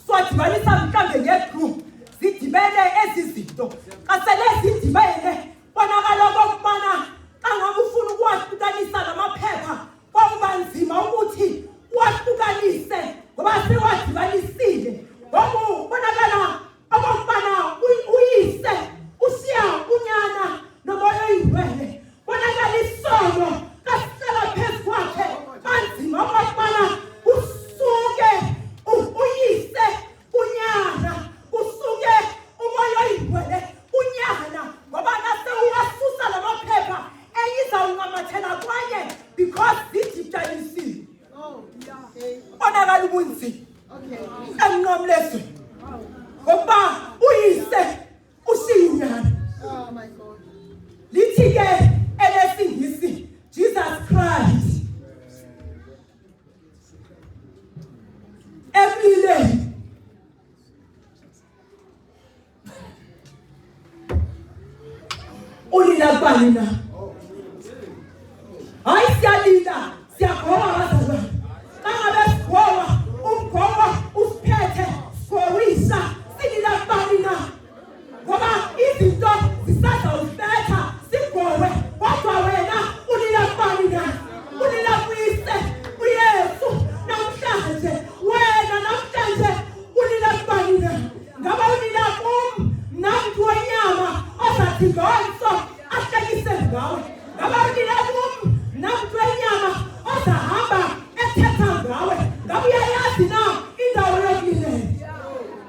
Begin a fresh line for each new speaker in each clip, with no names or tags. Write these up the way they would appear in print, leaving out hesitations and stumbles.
siyadibanisa mhlambe ngegroup zidibene ezizinto kasele zidibene bonakala kokubana kangabe ufuna ukuwahlukanisa lamaphepha kwaba nzima ukuthi uwahlukanise ngoba sewadibanisile ngoba bonakala okubana uyise ushiya unyana nomoya oyingcwele bonakala isono kasela phezu kwakhe kanzima okubana usuke uyise unyana usuke umoya oyingcwele unyana ngoba nase uyasusa lamaphepha eyizawungamathela kwaye because zididanisile bonakala ubunzima enqomlezwe ngoba uyise ushinyana.
Oh my God.
Lithi ke elesingisi Jesus Christ emile ulila bani na hayi siyalila siyakhoba bazalwane kangabe sikhoba umgoba usiphethe sikowisa silila bani na ngoba izinto zisazawusiphetha sigowe kodwa wena ulila bani na ulila kuyise uyesu namhlanje wena namhlanje ulila bani na ngaba ulila kum namntu wenyama ozathi ngonso ahlekise ngawe ngaba ulila kum namntu wenyama ozahamba ethetha ngawe ngabe uyayazi na indawo yokulilela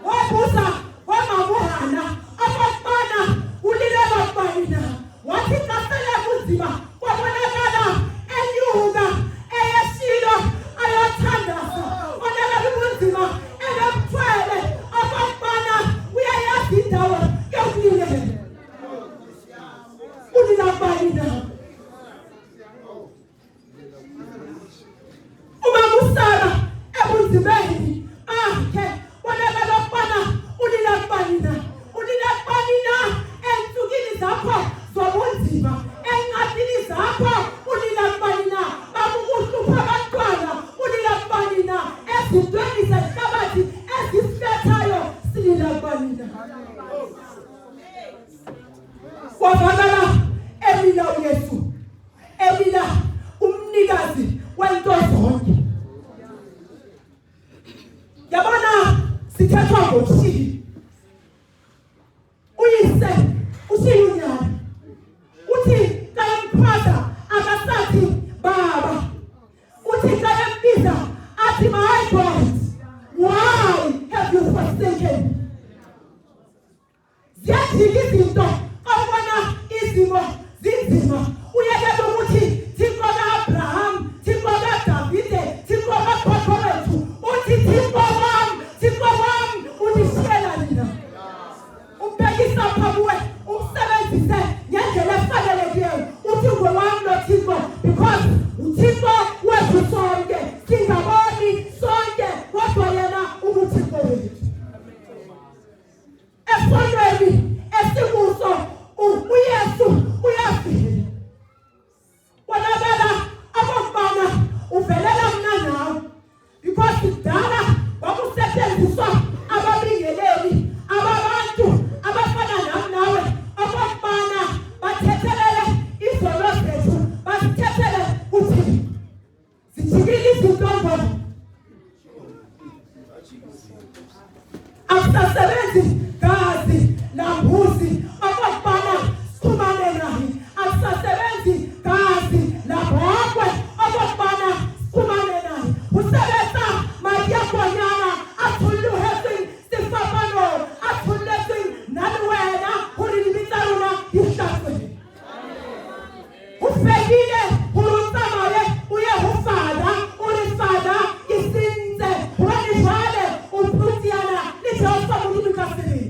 wabuza wamabuhana abafana ulilela bani wathi kasele kunzima kwabonakala enyuka eyesilo ayothandaza bonakala ubunzima enemthwele abafana uyayazi indawo yokulilela ulila bani uma kusala ebunzimeni akhe bonakala ukubana ulila bani na ensukwini zakho zobunzima encwadini zakho ulila bani na bakukuhlupha abantwana ulila bani na ezintweni zehlabathi ezisifethayo silila bani na kwavakala emila uyesu emila umnikazi wento zonke yabona sithethwa ngokushili uyise usinyana uthi kayamkhwaza akasathi baba uthi kayambiza athi my God why have you forsaken me ziyajika izinto awubona izimo zinzima uyekela ukuthi Thixo ka-Abraham Thixo ka-Davide Thixo kakhokho wethu uthi Thixo wami undishiyela nina umbhekisa phambi umsebenzise ngendlela efanelekileyo uthi nguwe wami noThixo because uThixo wethu sonke singaboni sonke kodwa yena ubuThixo wethu esonweni esikuso uyesu uyafika bonakala abafana uvelela mna nawe because kudala kwakusetshenziswa ababingeleli ababantu abafana nami nawe abafana bathethelele izono zethu basithethele uthi zijikile izinto ngoba akusasebenzi gazi lambuzi abafana sikhumane naye akusasebenzi gazi labhokwe abafana sikhumane naye usebenza mayakonyana athuluhesing sifapano athulesing nani wena ulilibitaruna ihlakwe ufekile urutamaye uye ufada urifada isinze wanishale umputiana nijosa mulibikasiri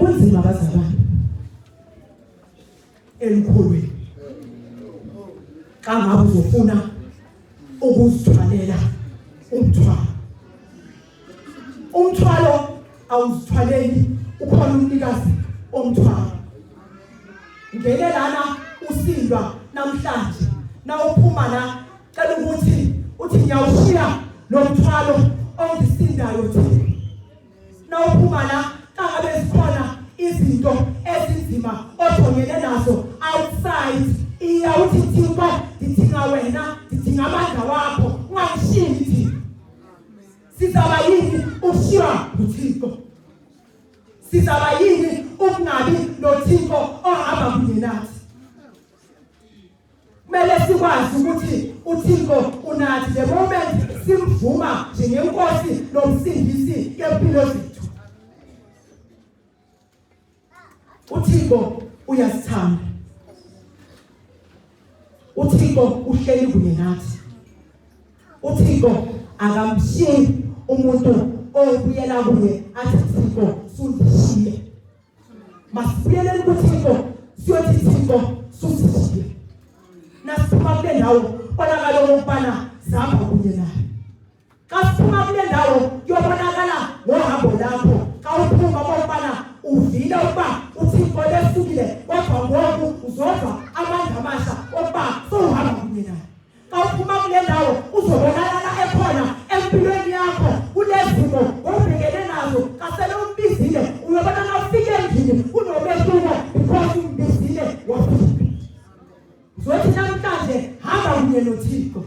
kunzima bazalwane elikholweni xa ngabe uzofuna ukuzithwalela umthwalo awuzithwaleli ukhona umnikazi omthwalo ngeke lana usindwa namhlanje na uphuma la cela ukuthi uthi ngiyawushiya lo mthwalo ongisindayo thina na uphuma la kangabe zikhona izinto ezinzima othongene nazo outside iyawuthi Thixo ngidinga wena ngidinga amandla wakho ungangishiyi sizaba yini ushiywa uThixo sizaba yini ukungabi noThixo ohamba kunye nathi kumele sikwazi ukuthi uThixo unathi the moment simvuma njengenkosi nomsindisi yempilo zethu uThixo uyasithanda uThixo uhleli kunye nathi uThixo akamshiyi umuntu obuyela kuye athi Thixo sundishiye masibuyele kuThixo siyothi Thixo sundishiye nasiphuma kule ndawo bonakala ukubana zihamba kunye naye xa siphuma kule ndawo yobonakala ngohambo lakho xa uphuma ukubana uvile ukuba uThixo lesukile kodwa ngoku uzodwa amandla amasha okuba sohamba kunye naye xa uphuma kule ndawo uzobonakala ekhona empilweni yakho kulezimo obhekene nazo kasele umbizile uyobonana ufike endlini unobehluko because umbizile wafika zothi namhlanje hamba kunye noThixo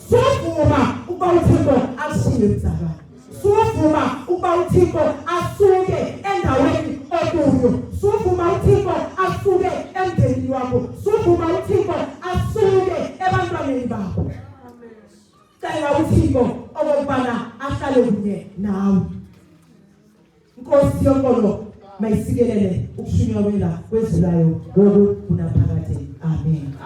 suvuma ukuba uThixo akushiye mzalwane suvuma ukuba uThixo asuke endaweni okuyo suvuma uThixo asuke emndenini wakho suvuma uThixo asuke ebantwaneni bakho cela uThixo okubana ahlale kunye nawe Nkosi yonkolo mayisikelele ukushunywa kwela kwezulayo ngoku kunaphakade amen